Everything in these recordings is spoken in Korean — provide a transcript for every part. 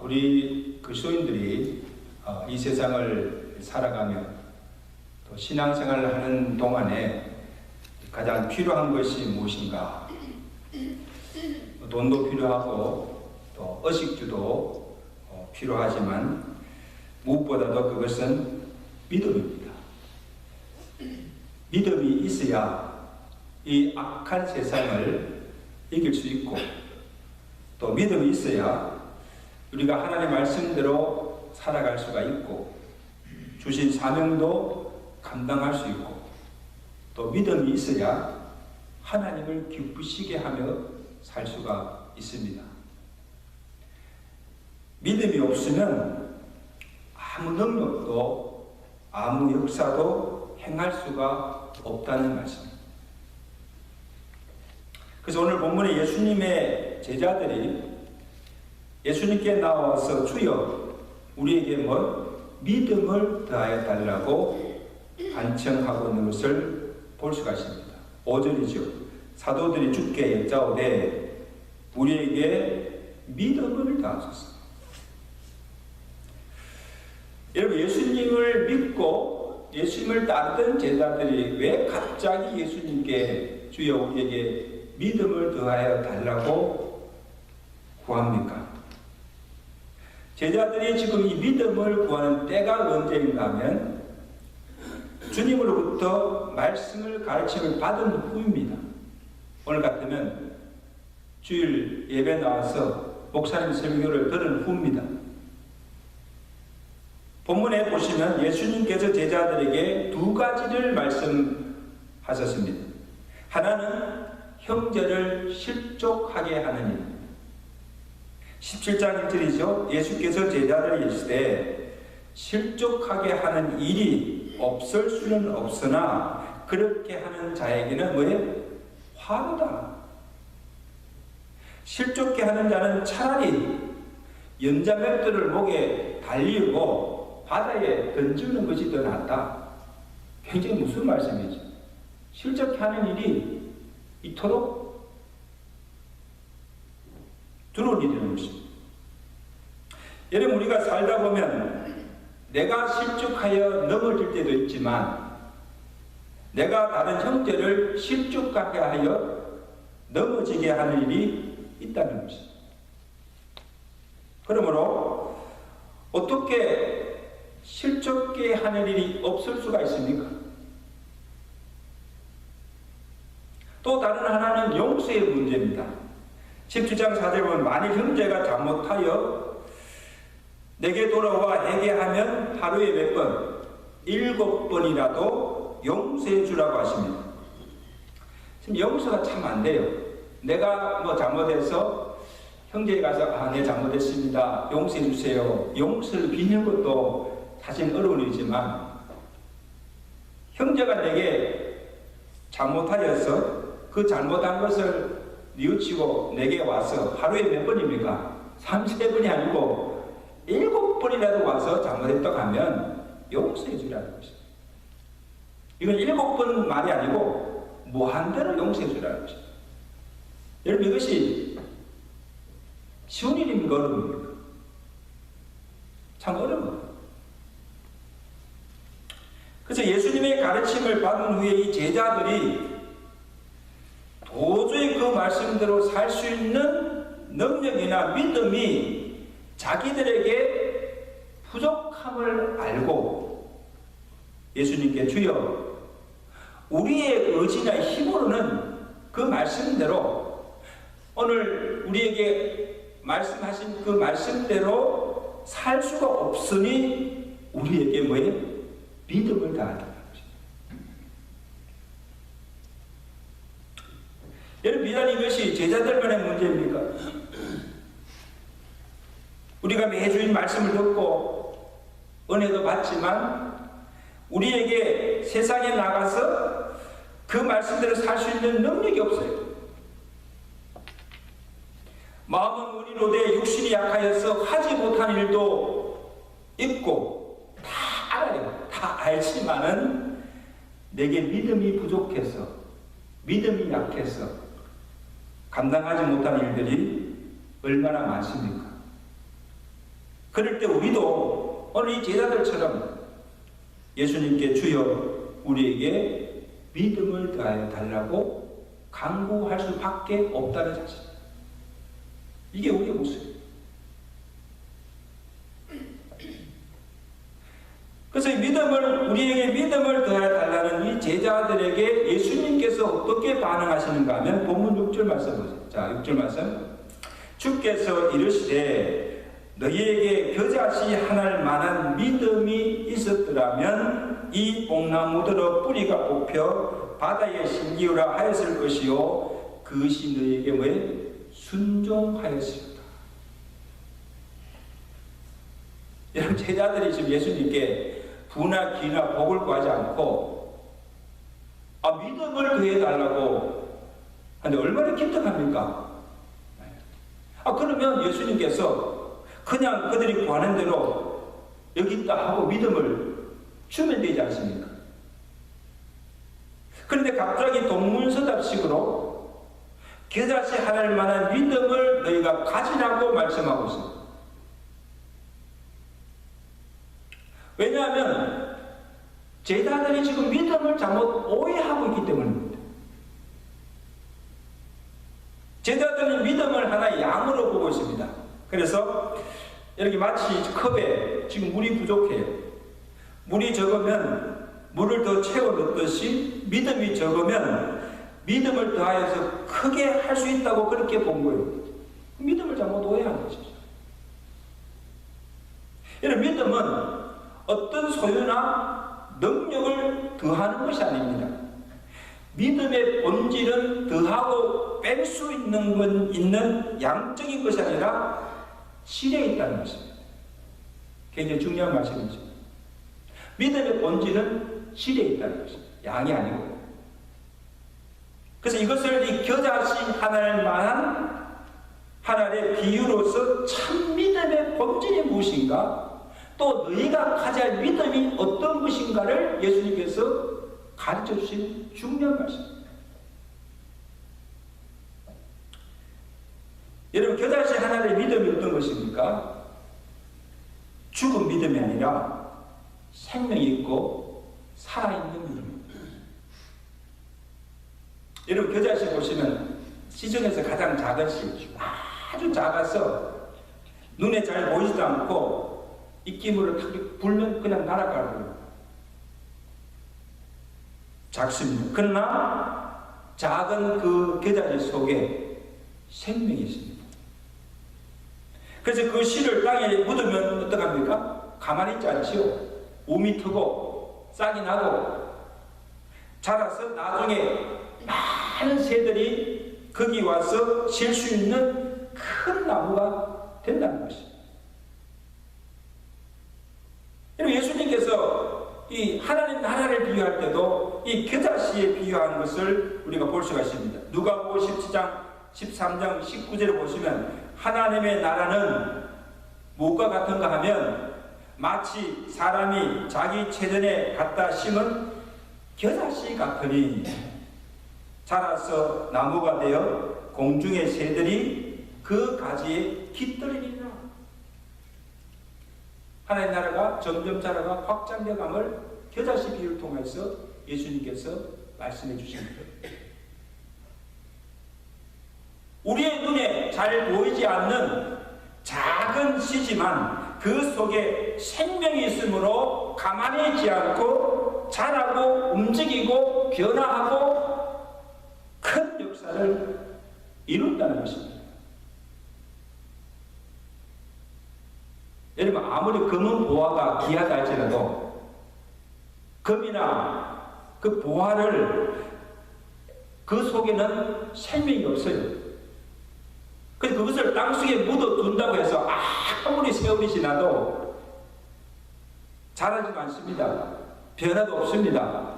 우리 그리스도인들이 이 세상을 살아가며 또 신앙생활을 하는 동안에 가장 필요한 것이 무엇인가? 돈도 필요하고 또 의식주도 필요하지만 무엇보다도 그것은 믿음입니다. 믿음이 있어야 이 악한 세상을 이길 수 있고, 또 믿음이 있어야 우리가 하나님의 말씀대로 살아갈 수가 있고, 주신 사명도 감당할 수 있고, 또 믿음이 있어야 하나님을 기쁘시게 하며 살 수가 있습니다. 믿음이 없으면 아무 능력도 아무 역사도 행할 수가 없다는 말씀입니다. 그래서 오늘 본문에 예수님의 제자들이 예수님께 나와서 주여 우리에게 믿음을 더하여 달라고 간청하고 있는 것을 볼 수가 있습니다. 5절이죠. 사도들이 주께 여짜오되 우리에게 믿음을 더하소서. 여러분, 예수님을 믿고 예수님을 따르던 제자들이 왜 갑자기 예수님께 주여 우리에게 믿음을 더하여 달라고 구합니까? 제자들이 지금 이 믿음을 구하는 때가 언제인가 하면 주님으로부터 말씀을 가르침을 받은 후입니다. 오늘 같으면 주일 예배 나와서 목사님 설교를 들은 후입니다. 본문에 보시면 예수님께서 제자들에게 두 가지를 말씀하셨습니다. 하나는 형제를 실족하게 하는 일. 17장 1절이죠. 예수께서 제자들을 이르시되 실족하게 하는 일이 없을 수는 없으나 그렇게 하는 자에게는 뭐예요? 화로다. 실족게 하는 자는 차라리 연자맥들을 목에 달리고 바다에 던지는 것이 더 낫다. 굉장히 무슨 말씀이죠? 실족게 하는 일이 이토록 두려운 일이라는 것입니다. 여러분, 우리가 살다 보면 내가 실족하여 넘어질 때도 있지만 내가 다른 형제를 실족하게 하여 넘어지게 하는 일이 있다는 것입니다. 그러므로 어떻게 실족게 하는 일이 없을 수가 있습니까? 또 다른 하나는 용서의 문제입니다. 17장 4절 보면 만일 형제가 잘못하여 내게 돌아와 회개하면 하루에 몇 번? 7번이라도 용서해 주라고 하십니다. 지금 용서가 참 안 돼요. 내가 잘못해서 형제에 가서 내 잘못했습니다. 용서해 주세요. 용서를 비는 것도 사실 어려운 일이지만 형제가 내게 잘못하여서 그 잘못한 것을 뉘우치고 내게 와서 하루에 몇 번입니까? 3-4번이 아니고 7번이라도 와서 잘못했다고 하면 용서해 주라는 것입니다. 이건 7번 말이 아니고 무한대로 용서해 주라는 것입니다. 여러분, 이것이 쉬운 일입니까? 어려웁니까? 참 어려워요. 그래서 예수님의 가르침을 받은 후에 이 제자들이 도저히 그 말씀대로 살 수 있는 능력이나 믿음이 자기들에게 부족함을 알고 예수님께 주여 우리의 의지나 힘으로는 그 말씀대로 오늘 우리에게 말씀하신 그 말씀대로 살 수가 없으니 우리에게 뭐예요? 믿음을 다하라. 여러분, 비단 이것이 제자들만의 문제입니까? 우리가 매주일 말씀을 듣고 은혜도 받지만 우리에게 세상에 나가서 그 말씀대로 살 수 있는 능력이 없어요. 마음은 무리로되 육신이 약하여서 하지 못한 일도 있고 다 알아요. 다 알지만은 내게 믿음이 부족해서, 믿음이 약해서 감당하지 못한 일들이 얼마나 많습니까? 그럴 때 우리도 오늘 이 제자들처럼 예수님께 주여 우리에게 믿음을 더하여 달라고 간구할 수밖에 없다는 사실. 이게 우리의 모습이에요. 그래서 우리에게 믿음을 더하여 달라는 이 제자들에게 예수님께서 어떻게 반응하시는가 하면 본문 6절 말씀 보세요. 자, 6절 말씀. 주께서 이르시되 너희에게 겨자씨 하나를 만한 믿음이 있었더라면 이 뽕나무들어 뿌리가 뽑혀 바다에 심기우라 하였을 것이요 그것이 너희에게 뭐에 순종하였습니다. 여러분, 제자들이 지금 예수님께 부나 기나 복을 구하지 않고 믿음을 더해달라고 하는데 얼마나 기특합니까? 그러면 예수님께서 그냥 그들이 구하는 대로 여기 있다 하고 믿음을 주면 되지 않습니까? 그런데 갑자기 동문서답식으로 겨자씨 하나를 만한 믿음을 너희가 가지라고 말씀하고 있습니다. 왜냐하면 제자들이 지금 믿음을 잘못 오해하고 있기 때문입니다. 제자들은 믿음을 하나의 양으로 보고 있습니다. 그래서 이렇게 마치 컵에 지금 물이 부족해요. 물이 적으면 물을 더 채워 넣듯이 믿음이 적으면 믿음을 더하여서 크게 할 수 있다고 그렇게 본 거예요. 믿음을 잘못 오해한 것이죠. 이런 믿음은 어떤 소유나 능력을 더하는 것이 아닙니다. 믿음의 본질은 더하고 뺄 수 있는 양적인 것이 아니라 실에 있다는 것입니다. 굉장히 중요한 말씀이죠. 믿음의 본질은 실에 있다는 것입니다. 양이 아니고. 그래서 이것을 이 겨자씨 하나를 만한 하나의 비유로서 참 믿음의 본질이 무엇인가, 또 너희가 가져야 할 믿음이 어떤 것인가를 예수님께서 가르쳐 주신 중요한 말씀입니다. 여러분, 겨자씨 하나의 믿음이 어떤 것입니까? 죽은 믿음이 아니라 생명이 있고 살아있는 믿음입니다. 여러분, 겨자씨 보시면 시중에서 가장 작은 씨, 아주 작아서 눈에 잘 보이지도 않고 입김으로 탁 불면 그냥 날아가고요. 작습니다. 그러나 작은 그 겨자씨 속에 생명이 있습니다. 그래서 그 씨를 땅에 묻으면 어떡합니까? 가만히 있지 않지요. 우미 트고 싹이 나고 자라서 나중에 많은 새들이 거기 와서 쉴 수 있는 큰 나무가 된다는 것입니다. 예수님께서 이 하나님 나라를 비유할 때도 이 겨자씨에 비유하는 것을 우리가 볼 수가 있습니다. 누가복음 13장 19절을 보시면 하나님의 나라는 무엇과 같은가 하면 마치 사람이 자기 체전에 갖다 심은 겨자씨 같으니 자라서 나무가 되어 공중의 새들이 그 가지에 깃들이리라. 하나님 나라가 점점 자라가 확장되감을 겨자씨 비유를 통해서 예수님께서 말씀해 주십니다. 우리의 눈에 잘 보이지 않는 작은 씨지만 그 속에 생명이 있으므로 가만히 있지 않고 자라고 움직이고 변화하고 큰 역사를 이룬다는 것입니다. 여러분, 아무리 금은 보화가 귀하다 할지라도 금이나 그 보화를 그 속에는 생명이 없어요. 그래서 그것을 땅속에 묻어둔다고 해서 아무리 세월이 지나도 자라지도 않습니다. 변화도 없습니다.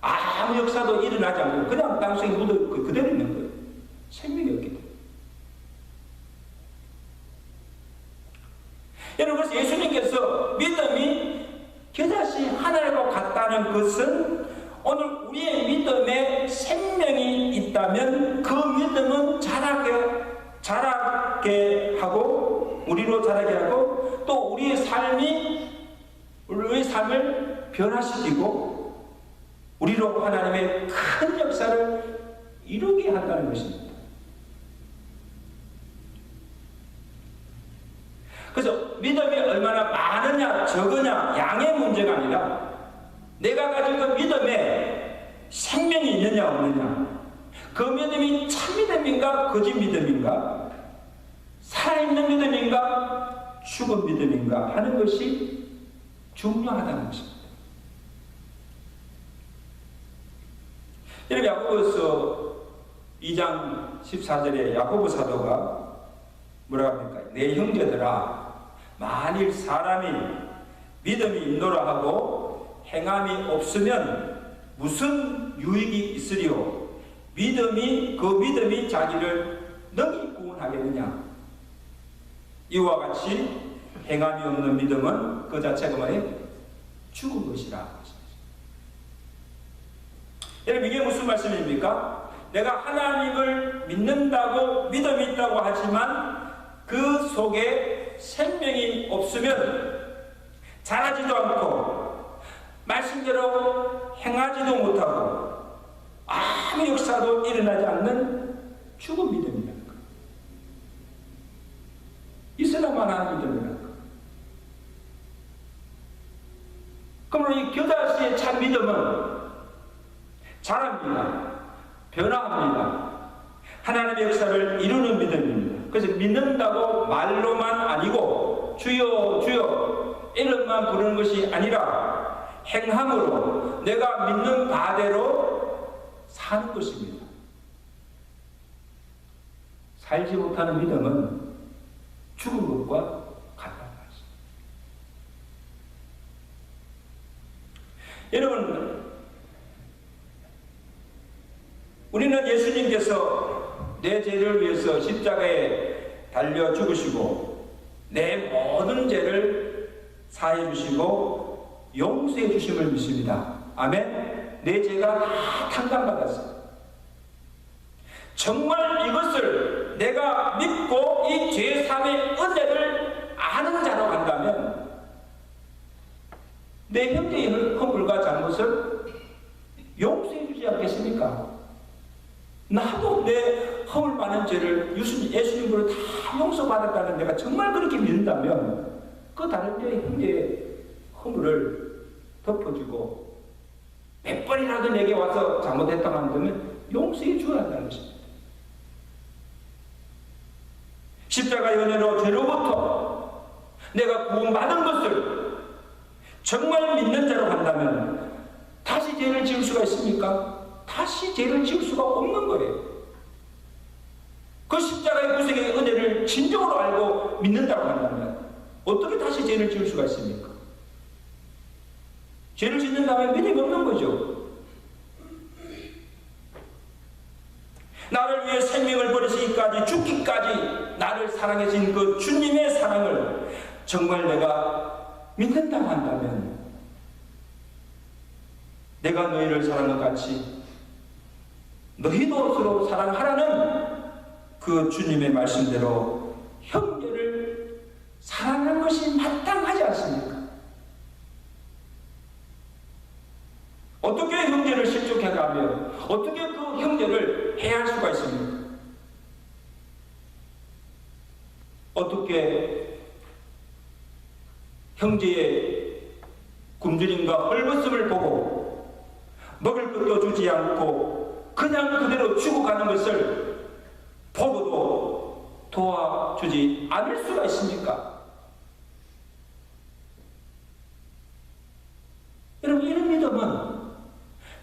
아무 역사도 일어나지 않고 그냥 땅속에 묻어 그대로 있는 거예요. 생명이 없기 때문에. 여러분, 그래서 예수님께서 믿음이 겨자씨 하나로 같다는 것은 오늘 우리의 믿음에 생명이 있다면 그 믿음은 자라게 하고 우리로 자라게 하고 또 우리의 삶을 변화시키고 우리로 하나님의 큰 역사를 이루게 한다는 것입니다. 그래서 믿음이 얼마나 많으냐 적으냐 양의 문제가 아니라 내가 가진 그 믿음에 생명이 있느냐 없느냐, 그 믿음이 참 믿음인가 거짓 믿음인가, 살아있는 믿음인가 죽은 믿음인가 하는 것이 중요하다는 것입니다. 여러분, 야고보서 2장 14절에 야고보 사도가 뭐라고 합니까? 내 형제들아, 만일 사람이 믿음이 있노라 하고 행함이 없으면 무슨 유익이 있으리요? 그 믿음이 자기를 능히 구원하겠느냐? 이와 같이 행함이 없는 믿음은 그 자체가 뭐예요? 죽은 것이라. 여러분, 이게 무슨 말씀입니까? 내가 하나님을 믿는다고 믿음이 있다고 하지만 그 속에 생명이 없으면 자라지도 않고 말씀대로 행하지도 못하고 아무 역사도 일어나지 않는 죽은 믿음이라는 것. 있어야만 하는 믿음이라는 것. 그러므로 이 겨자씨의 참 믿음은 자랍니다. 변화합니다. 하나님의 역사를 이루는 믿음입니다. 그래서 믿는다고 말로만 아니고 주여 주여 이름만 부르는 것이 아니라 행함으로 내가 믿는 바대로 사는 것입니다. 살지 못하는 믿음은 죽은 것과 같다는 말씀. 여러분, 우리는 예수님께서 내 죄를 위해서 십자가에 달려 죽으시고 내 모든 죄를 사해 주시고 용서해 주심을 믿습니다. 아멘. 내 죄가 다 탕감받았어요. 정말 이것을 내가 믿고 이 죄사함의 은혜를 아는 자로 간다면 내 형제의 허물과 잘못을 용서해 주지 않겠습니까? 나도 내 허물 많은 죄를 예수님으로 다 용서받았다는 내가 정말 그렇게 믿는다면 그 다른 데 형제의 허물을 덮어주고 몇 번이라도 내게 와서 잘못했다고 한다면 용서해 주어야 한다는 것입니다. 십자가의 은혜로 죄로부터 내가 구원받은 것을 정말 믿는 자로 한다면 다시 죄를 지을 수가 있습니까? 다시 죄를 지을 수가 없는 거예요. 그 십자가의 구속의 은혜를 진정으로 알고 믿는다고 한다면 어떻게 다시 죄를 지을 수가 있습니까? 죄를 짓는다면 믿음이 없는 거죠. 나를 위해 생명을 버리시기까지 죽기까지 나를 사랑해 주신 그 주님의 사랑을 정말 내가 믿는다고 한다면 내가 너희를 사랑한 것 같이 너희도 서로 사랑하라는 그 주님의 말씀대로 형제를 사랑하는 것이 마땅하지 않습니까? 어떻게 형제를 실족해가며 어떻게 그 형제를 해할 수가 있습니까? 어떻게 형제의 굶주림과 헐벗음을 보고 먹을 것도 주지 않고 그냥 그대로 죽어가는 것을 보고도 도와주지 않을 수가 있습니까? 여러분, 이런 믿음은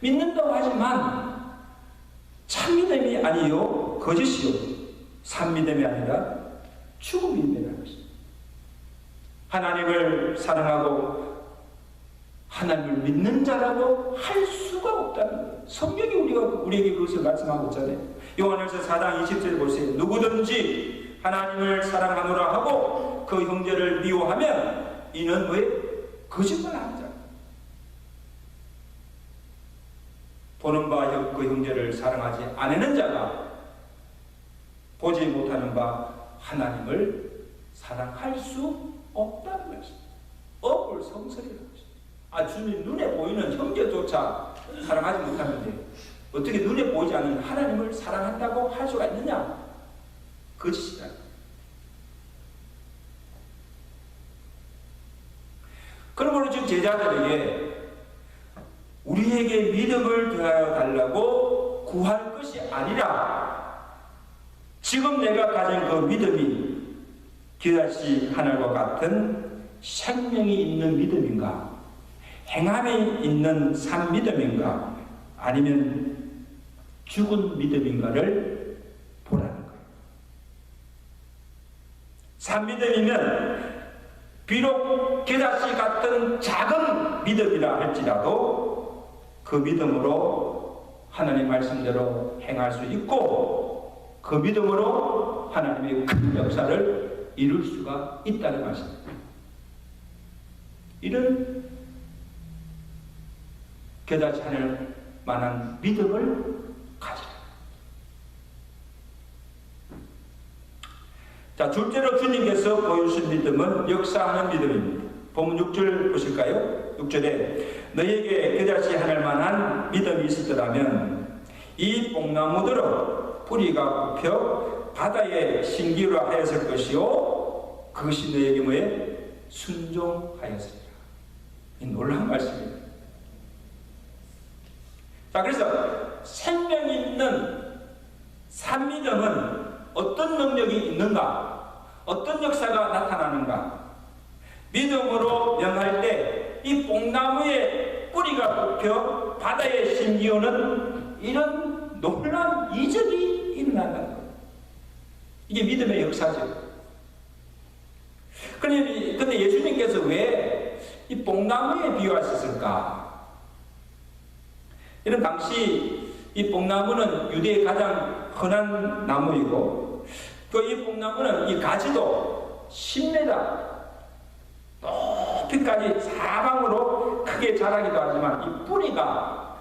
믿는다고 하지만 참 믿음이 아니요 거짓이요 산 믿음이 아니라 죽은 믿음이라는 것입니다. 하나님을 사랑하고 하나님을 믿는 자라고 할 수가 없다는 거예요. 성경이 우리에게 그것을 말씀하고 있잖아요. 요한일서 4장 20절 보세요. 누구든지 하나님을 사랑하노라 하고 그 형제를 미워하면 이는 왜? 거짓말하는 자. 보는 바 그 형제를 사랑하지 않는 자가 보지 못하는 바 하나님을 사랑할 수 없다는 말씀. 업을 성설이라고 했어요. 주님 눈에 보이는 형제조차 사랑하지 못하는데 어떻게 눈에 보이지 않는 하나님을 사랑한다고 할 수가 있느냐? 거짓이다. 그러므로 지금 제자들에게 우리에게 믿음을 더하여 달라고 구할 것이 아니라 지금 내가 가진 그 믿음이 겨자씨 하늘과 같은 생명이 있는 믿음인가? 행함이 있는 산 믿음인가? 아니면 죽은 믿음인가를 보라는 거예요. 산 믿음이면 비록 겨자씨 같은 작은 믿음이라 할지라도 그 믿음으로 하나님 말씀대로 행할 수 있고 그 믿음으로 하나님의 큰 역사를 이룰 수가 있다는 말씀입니다. 이런 겨자씨 하늘 만한 믿음을 가지라. 자, 둘째로 주님께서 보여주신 믿음은 역사하는 믿음입니다. 본문 6절 보실까요? 6절에 너희에게 겨자씨 하늘 만한 믿음이 있었더라면 이 뽕나무들은 뿌리가 굽혀 바다에 신기로 하였을 것이요 그것이 너희에게 뭐에 순종하였으리라. 이 놀라운 말씀입니다. 자, 그래서 생명 있는 산 믿음은 어떤 능력이 있는가? 어떤 역사가 나타나는가? 믿음으로 명할 때 이 뽕나무의 뿌리가 뽑혀 바다에 심기어는 이런 놀라운 이적이 일어난다는 거예요. 이게 믿음의 역사죠. 근데 예수님께서 왜 이 뽕나무에 비유하셨을까? 이런 당시 이 뽕나무는 유대의 가장 흔한 나무이고 또 이 뽕나무는 이 가지도 10m 높이까지 사방으로 크게 자라기도 하지만 이 뿌리가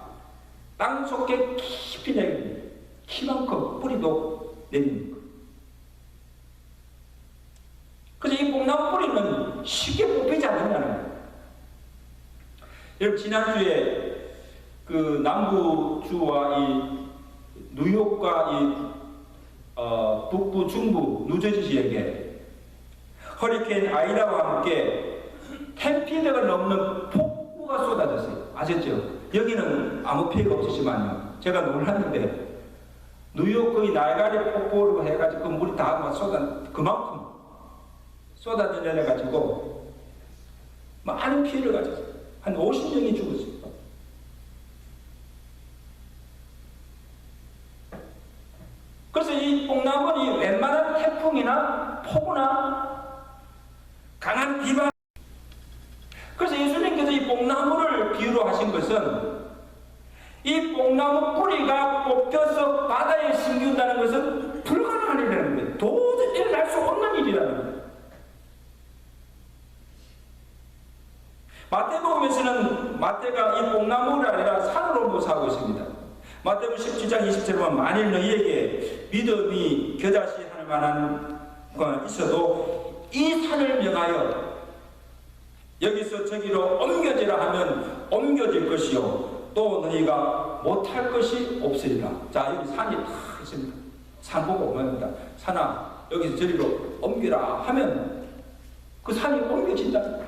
땅속에 깊이 내립니다. 키만큼 뿌리도 내립니다. 그래서 이 뽕나무 뿌리는 쉽게 뽑히지 않는다는 거예요. 여러분 지난주에 그 남부주와 이 뉴욕과 이 북부, 중부, 뉴저지 지역에 허리케인 아이다와 함께 10피트가 넘는 폭우가 쏟아졌어요. 아셨죠? 여기는 아무 피해가 없으시지만요. 제가 놀랐는데 뉴욕 거의 나이가리 폭포로 해가지고 그 물이 다 그만큼 쏟아져 내려가지고 많은 피해를 가졌어요. 한 50명이 죽었어요. 그래서 이 뽕나무는 웬만한 태풍이나 폭우나 강한 비바 그래서 예수님께서 이 뽕나무를 비유로 하신 것은 이 뽕나무 뿌리가 뽑혀서 바다에 심기운다는 것은 불가능한 일이라는 거예요. 도저히 일어날 수 없는 일이라는 거예요. 마태복음에서는 마태가 이 뽕나무를 아니라 산으로 묘사하고 있습니다. 마태복음 17장 20절에 보면 만일 너희에게 믿음이 겨자씨 할 만한 거 있어도 이 산을 명하여 여기서 저기로 옮겨지라 하면 옮겨질 것이요 또 너희가 못할 것이 없으리라. 자, 여기 산이 다 있습니다. 산 보고 옵니다. 산아 여기서 저리로 옮기라 하면 그 산이 옮겨진다.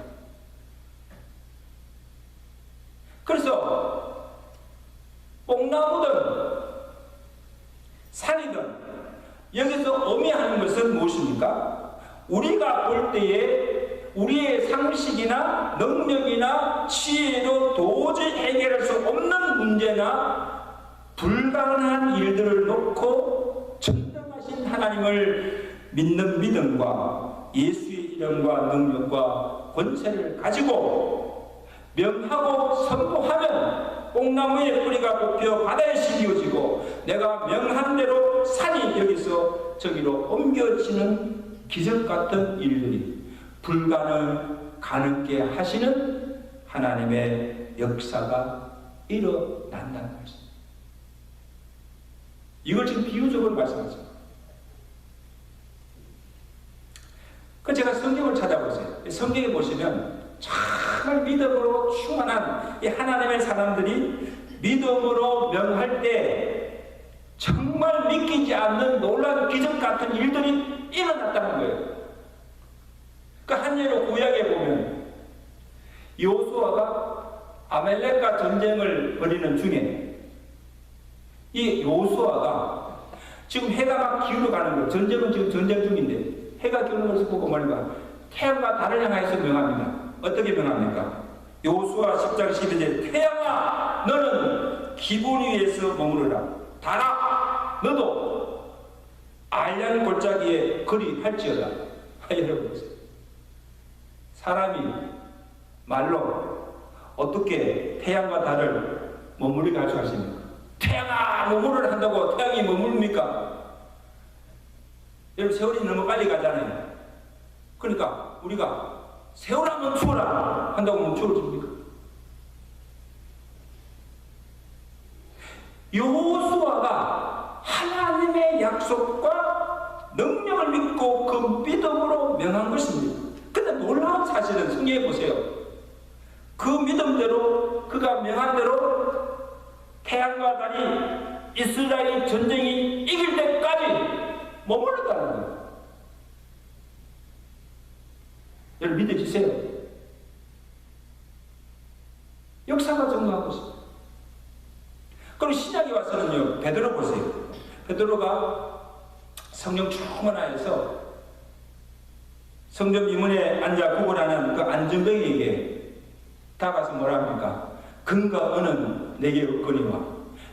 그래서 뽕나무든 산이든 여기서 의미하는 것은 무엇입니까? 우리가 볼 때에 우리의 상식이나 능력이나 지혜로 도저히 해결할 수 없는 문제나 불가능한 일들을 놓고 전능하신 하나님을 믿는 믿음과 예수의 이름과 능력과 권세를 가지고 명하고 선포하면 뽕나무의 뿌리가 뽑혀 바다에 심겨지고 내가 명한 대로 산이 여기서 저기로 옮겨지는 기적 같은 일들이 불가능을 가능케 하시는 하나님의 역사가 일어난다는 말씀. 이걸 지금 비유적으로 말씀하죠. 그 제가 성경을 찾아보세요. 성경에 보시면 정말 믿음으로 충만한 이 하나님의 사람들이 믿음으로 명할 때 정말 믿기지 않는 놀라운 기적 같은 일들이 일어났다는 거예요. 그 한 예로 구약에 보면 여호수아가 아말렉과 전쟁을 벌이는 중에 이 여호수아가 지금 해가 막 기울어가는 거예요. 전쟁은 지금 전쟁 중인데 해가 기울는 것을 보고 뭐니까 태양과 달을 향해서 명합니다. 어떻게 명합니까? 여호수아 10장 12절 태양아 너는 기본 위에서 머무르라. 달아 너도 알량 골짜기에 거리할지어다. 여러분 보세요. 사람이 말로 어떻게 태양과 달을 머무르게 할 수 있습니까? 태양아 머무르라 한다고 태양이 머무릅니까? 여러분 세월이 너무 빨리 가잖아요. 그러니까 우리가 세월 한번 추워라 한다고 하면 추워집니까? 여호수아가 하나님의 약속과 능력을 믿고 그 믿음으로 명한 것입니다. 근데 놀라운 사실은 성경에 보세요. 그 믿음대로 그가 명한 대로 태양과 달이 이스라엘 전쟁이 이길 때까지 머물렀다는 거예요. 여러분 믿어지세요? 역사가 증거하고 있습니다. 그리고 신약에 와서는요, 베드로 보세요. 베드로가 성령 충만하여서 성전 이문에 앉아 구걸하는 그 안전병에게 다가서 뭐라 합니까? 근거 은은 내게 없거니와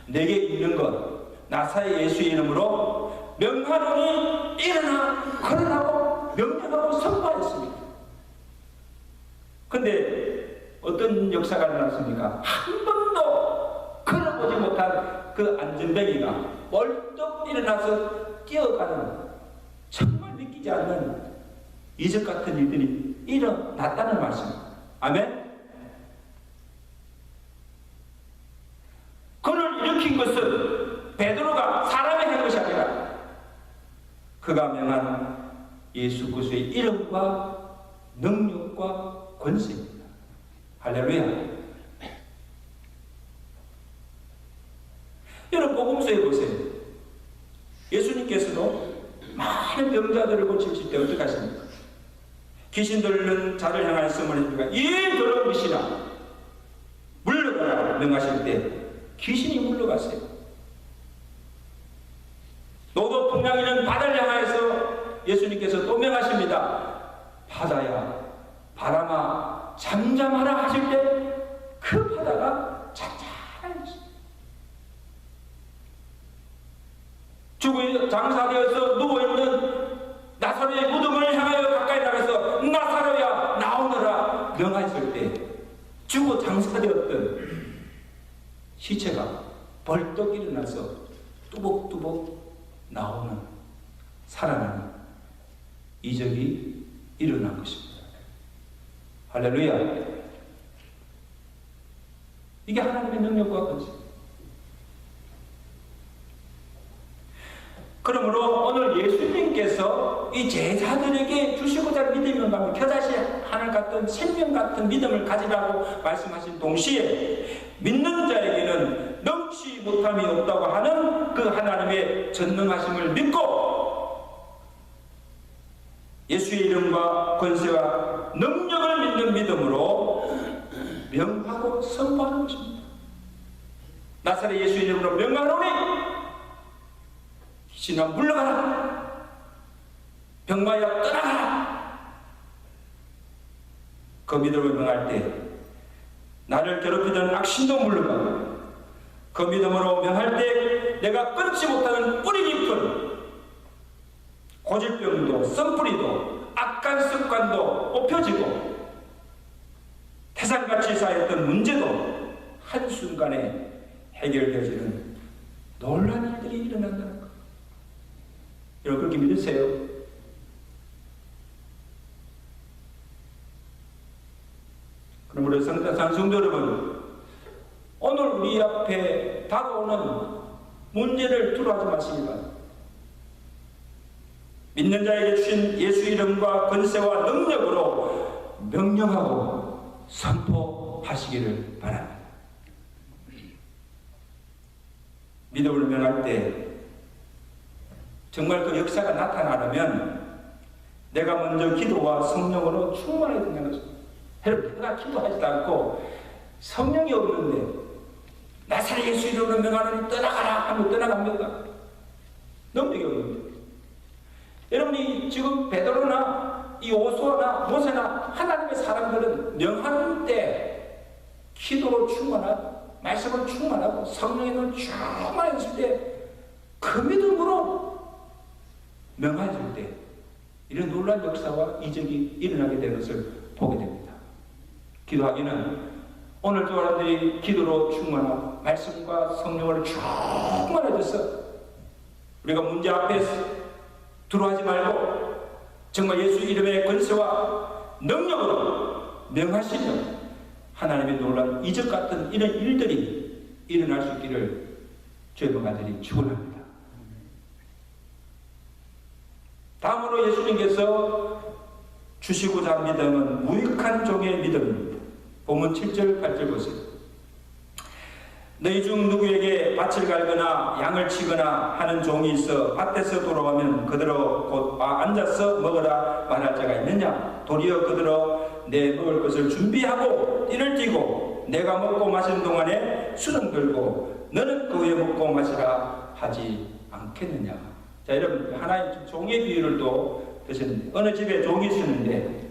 내게 있는 것 나사의 예수의 이름으로 명하노니 일어나 걸으라고 명령하고 선포하였습니다. 근데 어떤 역사가 일어났습니까? 한 번도 걸어보지 못한 그 안전뱅이가 벌떡 일어나서 뛰어가는 정말 믿기지 않는 이적 같은 일들이 일어났다는 말씀입니다. 아멘? 그를 일으킨 것은 베드로가 사람이 한 것이 아니라 그가 명한 예수 그리스도의 이름과 능력과 권세입니다. 할렐루야. 여러분 복음서에 보세요. 예수님께서도 많은 병자들을 고치실 때 어떻게 하십니까? 귀신 들리는 자를 향하여 말씀을 해주니까 이 더러운 귀신아 물러가라 명하실 때 귀신이 물러갔어요. 노도 풍랑이는 바다를 향하여서 예수님께서 또 명하십니다. 바다야 바람아 잠잠하라 하실 때 그 바다가 잔잔해졌어요. 죽어 장사되어서 누워있는 나사로의 무덤을 향하여 가까이 나가서 나사로야 나오너라 명하였을 때 죽어 장사되었던 시체가 벌떡 일어나서 뚜벅뚜벅 나오는 살아나는 이적이 일어난 것입니다. 할렐루야. 이게 하나님의 능력과 권세. 그러므로 오늘 예수님께서 이 제자들에게 주시고자 믿음을 가면 겨자씨 하늘 같은 생명 같은 믿음을 가지라고 말씀하신 동시에 믿는 자에게는 넘치 못함이 없다고 하는 그 하나님의 전능하심을 믿고 예수의 이름과 권세와 능력을 믿는 믿음으로 명하고 선포하는 것입니다. 나사렛 예수의 이름으로 명하노니 귀신아 물러가라 병마야 떠나가라. 그 믿음을 명할 때 나를 괴롭히던 악신도 물러가고 그 믿음으로 명할 때 내가 끊지 못하는 뿌리 깊은 고질병도 썬뿌리도 악한 습관도 뽑혀지고 태산같이 쌓였던 문제도 한순간에 해결되어지는 놀라운 일들이 일어난다는 것. 여러분 그렇게 믿으세요? 그럼 우리 성도 여러분, 오늘 우리 앞에 다가오는 문제를 두려워하지 마시기 바랍니다. 믿는 자에게 주신 예수 이름과 권세와 능력으로 명령하고 선포하시기를 바랍니다. 믿음을 명할 때 정말 그 역사가 나타나려면 내가 먼저 기도와 성령으로 충만해야 된다는 것입니다. 여러분, 내가 기도하지도 않고 성령이 없는데 나사렛 예수 이름으로 명하노니 떠나가라 하면 떠나갑니까? 능력이 없는데. 여러분이 지금 베드로나 이 오수아나 모세나 하나님의 사람들은 명하는 때 기도로 충만하고 말씀을 충만하고 성령으로 충만했을 때 그 믿음으로 명하실 때 이런 놀라운 역사와 이적이 일어나게 되는 것을 보게 됩니다. 기도하기는 오늘 또 사람들이 기도로 충만하고 말씀과 성령으로 충만해져서 우리가 문제 앞에 들어하지 말고 정말 예수 이름의 권세와 능력으로 명하시면 하나님의 놀라운 이적 같은 이런 일들이 일어날 수 있기를 주의 번간절히 축원합니다. 다음으로 예수님께서 주시고자 한 믿음은 무익한 종의 믿음입니다. 본문 7절 8절 보세요. 너희 중 누구에게 밭을 갈거나 양을 치거나 하는 종이 있어 밭에서 돌아오면 그대로 곧 앉아서 먹으라 말할 자가 있느냐? 도리어 그대로 내 먹을 것을 준비하고 띠를 띠고 내가 먹고 마시는 동안에 수는 들고 너는 그 후에 먹고 마시라 하지 않겠느냐? 자, 여러분, 하나의 종의 비유를 또 드셨는데, 어느 집에 종이 있었는데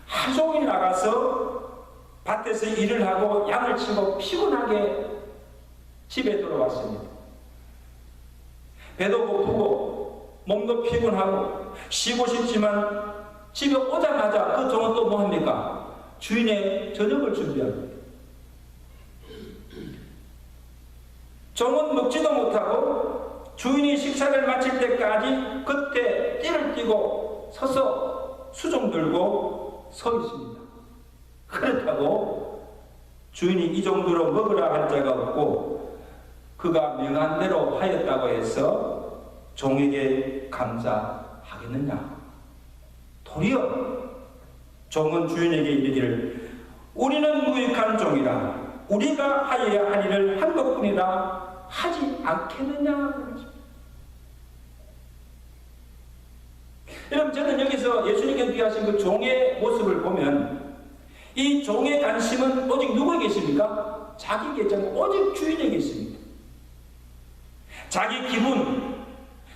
하루 종일 나가서 밭에서 일을 하고 양을 치고 피곤하게 집에 돌아왔습니다. 배도 고프고 몸도 피곤하고 쉬고 싶지만 집에 오자마자 그 종은 또 뭐합니까? 주인의 저녁을 준비합니다. 종은 먹지도 못하고 주인이 식사를 마칠 때까지 그때 띠를 띠고 서서 수종 들고 서 있습니다. 그렇다고 주인이 이 정도로 먹으라 할 자가 없고 그가 명한 대로 하였다고 해서 종에게 감사하겠느냐? 도리어 종은 주인에게 이르기를 우리는 무익한 종이라 우리가 하여야 할 일을 한 것뿐이라 하지 않겠느냐? 여러분, 저는 여기서 예수님께서 비하신 그 종의 모습을 보면 이 종의 관심은 오직 누구에게 있습니까? 자기에게 있지 않고 오직 주인에게 있습니다. 자기 기분,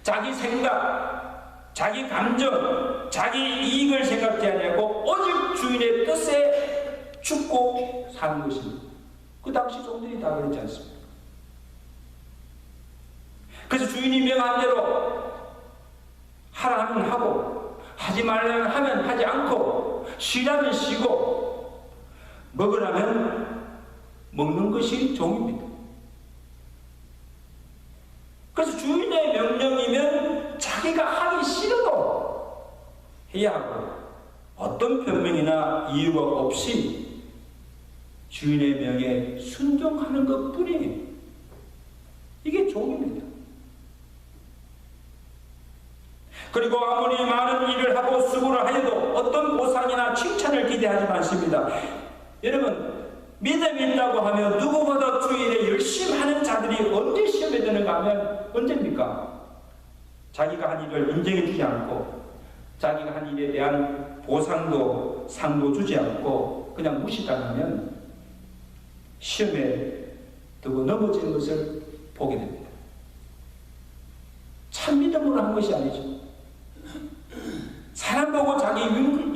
자기 생각, 자기 감정, 자기 이익을 생각지 아니하고 오직 주인의 뜻에 죽고 사는 것입니다. 그 당시 종들이 다 그렇지 않습니까? 그래서 주인이 명한 대로 하라면 하고 하지 말라면 하면 하지 않고 쉬라면 쉬고 먹으라면 먹는 것이 종입니다. 그래서 주인의 명령이면 자기가 하기 싫어도 해야 하고 어떤 변명이나 이유가 없이 주인의 명에 순종하는 것뿐이에요. 이게 종입니다. 그리고 아무리 많은 일을 하고 수고를 하여도 어떤 보상이나 칭찬을 기대하지 않습니다. 여러분, 믿음이 있다고 하면 누구보다 주 일에 열심히 하는 자들이 언제 시험에 드는가 하면 언제입니까? 자기가 한 일을 인정해 주지 않고 자기가 한 일에 대한 보상도 상도 주지 않고 그냥 무시당하면 시험에 두고 넘어지는 것을 보게 됩니다. 참 믿음으로 한 것이 아니죠. 사람 보고 자기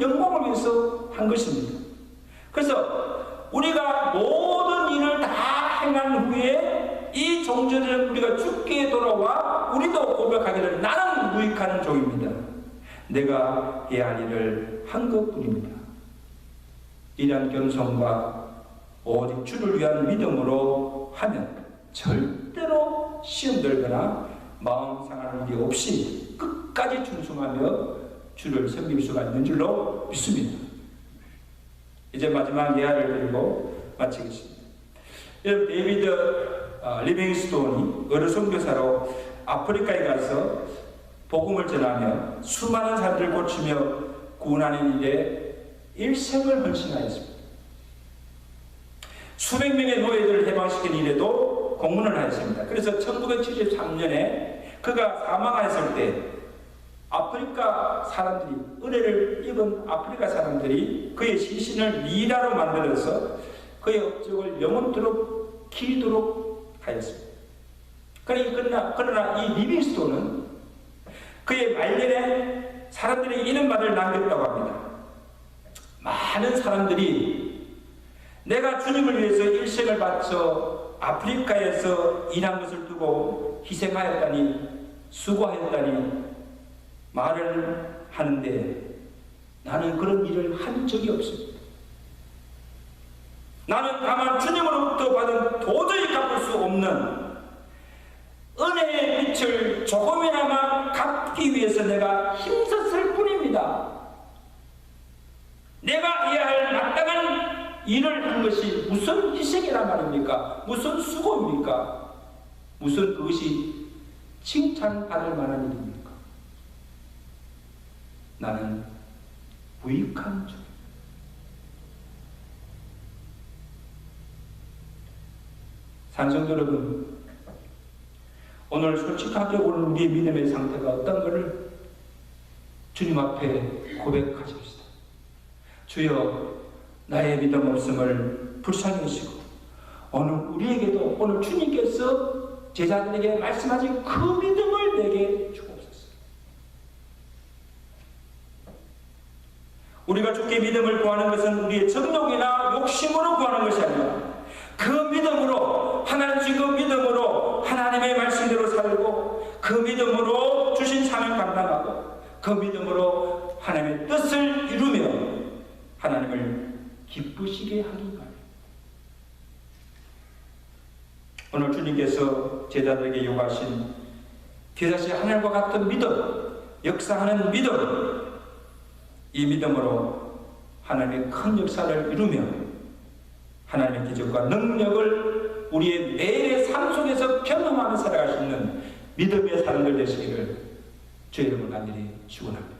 영광을 위해서 한 것입니다. 그래서 우리가 모든 일을 다 행한 후에 이 종전에는 우리가 죽게 돌아와 우리도 고백하기를 나는 무익한 종입니다. 내가 해야 할 일을 한 것뿐입니다. 이러한 겸손과 오직 주를 위한 믿음으로 하면 절대로 시험 들거나 마음 상할 일이 없이 끝까지 충성하며 주를 섬길 수가 있는 줄로 믿습니다. 이제 마지막 예화를 드리고 마치겠습니다. 여러분, 데이비드 리빙스톤이 어느 선교사로 아프리카에 가서 복음을 전하며 수많은 사람들을 고치며 구원하는 일에 일생을 헌신하였습니다. 수백 명의 노예들을 해방시킨 일에도 공헌을 하였습니다. 그래서 1973년에 그가 사망하였을 때 아프리카 사람들이, 은혜를 입은 아프리카 사람들이 그의 시신을 미라로 만들어서 그의 업적을 영원토록 기리도록 하였습니다. 그러나 이 리빙스톤은 그의 말년에 사람들이 이런 말을 남겼다고 합니다. 많은 사람들이 내가 주님을 위해서 일생을 바쳐 아프리카에서 일한 것을 두고 희생하였다니, 수고하였다니 말을 하는데 나는 그런 일을 한 적이 없습니다. 나는 다만 주님으로부터 받은 도저히 갚을 수 없는 은혜의 빛을 조금이나마 갚기 위해서 내가 힘썼을 뿐입니다. 내가 해야 할 마땅한 일을 한 것이 무슨 희생이란 말입니까? 무슨 수고입니까? 무슨 그것이 칭찬받을 만한 일입니까? 나는 무익한 종. 산성도 여러분, 오늘 솔직하게 오늘 우리의 믿음의 상태가 어떤 것을 주님 앞에 고백하십시다. 주여, 나의 믿음 없음을 불쌍히 여시고 오늘 우리에게도 오늘 주님께서 제자들에게 말씀하신 그 믿음을 내게 주옵소서. 우리가 주께 믿음을 구하는 것은 우리의 정욕이나 욕심으로 구하는 것이 아니라 그 믿음으로, 하나님 주신 그 믿음으로 하나님의 말씀대로 살고 그 믿음으로 주신 사명 감당하고 그 믿음으로 하나님의 뜻을 이루며 하나님을 기쁘시게 하기 바랍니다. 오늘 주님께서 제자들에게 요구하신 기사시 하늘과 같은 믿음, 역사하는 믿음, 이 믿음으로 하나님의 큰 역사를 이루며 하나님의 기적과 능력을 우리의 매일의 삶 속에서 경험하며 살아갈 수 있는 믿음의 사람들 되시기를 주의 이름으로 간절히 축원합니다.